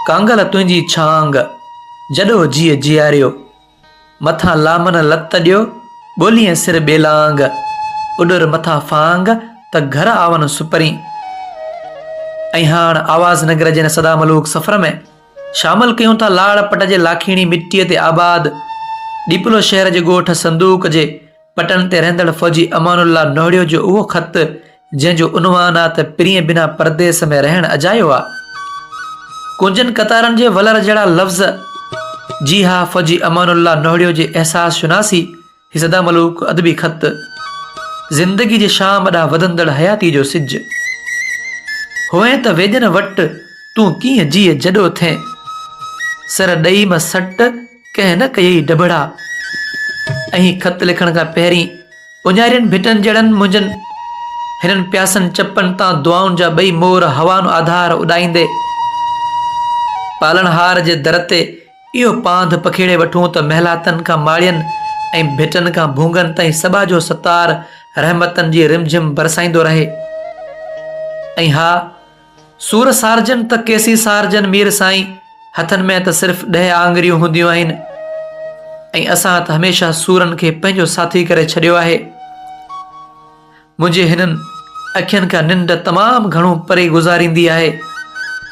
Kangal तुंहिंजी छांग जॾो जीअ जीआरियो, मथां लामन लत ॾियो ॿोलीअ सिर बेलांग, उॾर मथां फांग त घर आवन सुपरी। ऐं हाणे आवाज़ नगर जे सदा मलूक सफ़र में शामिल कयूं था लाड़ पट जे लाखीणी मिट्टीअ ते आबाद डीपलो शहर जे ॻोठ संदूक जे पटन ते रहंदड़ फ़ौजी अमानुल्ला नोहड़ियो जो उहो ख़त जंहिंजो उनवान आहे त प्रिय बिना परदेस में रहण अजायो आहे। कुंजन कतारनि जे वलर जहिड़ा लफ़्ज़, जी हा फ़ौजी अमानुल्ला नोहड़ियो जे एहसास शुनासी ही सदा मलूक अदबी ख़त, ज़िंदगी जे शाम ॾांहुं वधंदड़ हयाती जो सिज। हुए त वेजन वट तूं कीअं जीअ जॾो थे, सर ॾई म सट कंहिं न कयई डबड़ा। ऐं ख़त लिखण खां पहिरीं उञारियनि भिटनि जड़नि मुंहिंजनि हिननि प्यासनि चपनि तां दुआउनि जा ॿई मोर हवानो आधार उॾाईंदे पालनहार जे दर ते इहो पांध पखेड़े वठूं त महिलातनि खां माड़ियनि ऐं भिटनि खां भूंगनि ताईं सबा जो सतार रहमतनि जी रिमझिम बरसाईंदो रहे। ऐं हा, सूर सारजन त केसी सारजन मीर साईं, हथनि में त सिर्फ़ 10 आङरियूं हूंदियूं आहिनि ऐं असां त हमेशह सूरनि खे पंहिंजो साथी करे छॾियो आहे। मुंहिंजे हिननि अखियुनि खां निंड तमामु घणो परे गुज़ारींदी आहे।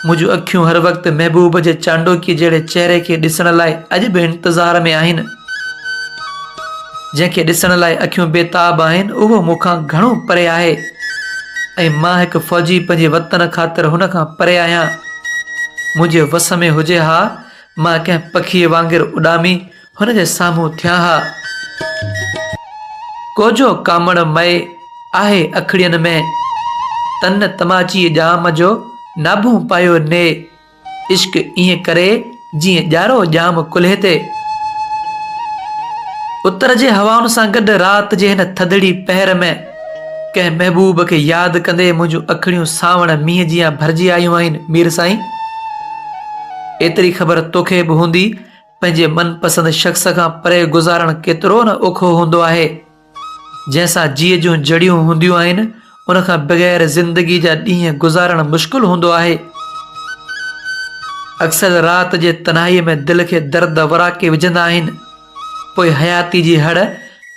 मुंहिंजूं अखियूं हर वक़्तु महबूब जे चांडोकी जहिड़े चेहरे खे ॾिसण लाइ अॼु बि इंतज़ार में आहिनि। जंहिंखे ॾिसण लाइ अखियूं बेताब आहिनि उहो मूंखां घणो परे आहे ऐं मां हिकु फ़ौजी पंहिंजे वतन ख़ातिर हुन खां परे आहियां। मुंहिंजे वस में हुजे हा मां कंहिं पखीअ वांगुरु उॾामी हुन जे साम्हूं थियां हा। कोजो कामड़ मए आहे अखड़ियनि में, तन तमाची जाम जो नाभूं पायो ने, इश्क ईअं करे जीअं ॼारो जाम कुल्हे ते। उतर जे हवाउनि सां गॾु राति जे हिन थधड़ी पहर में कंहिं महबूब खे यादि कंदे मुंहिंजूं अखड़ियूं सावण मींहं जीअं भरिजी आयूं आहिनि। मीर साईं, एतिरी ख़बर तोखे बि हूंदी पंहिंजे मनपसंद शख़्स खां परे गुज़ारण केतिरो न ओखो हूंदो आहे। जंहिंसां जीअ जूं जड़ियूं हूंदियूं आहिनि उन खां बग़ैर ज़िंदगी जा ॾींहं गुज़ारण मुश्किल हूंदो आहे। अक्सर राति जे तन्हाईअ में दिलि खे दर्द वराके विझंदा आहिनि, पोइ हयाती जी हड़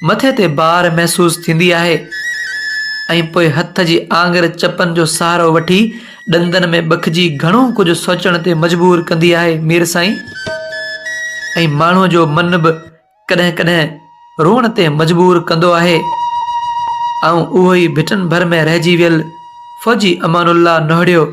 मथे ते बार महसूस थींदी आहे ऐं पोइ हथ जी आङर चपनि जो सहारो वठी ॾंदनि में बखिजी घणो कुझु सोचण ते मजबूर कंदी आहे। मीर साईं, ऐं माण्हूअ जो मन बि कॾहिं कॾहिं रोअण ते मजबूर कंदो आहे। ऐं उहो ई भिटनि भर में रहिजी वियल फ़ौजी अमानुल्ला नोहड़ियो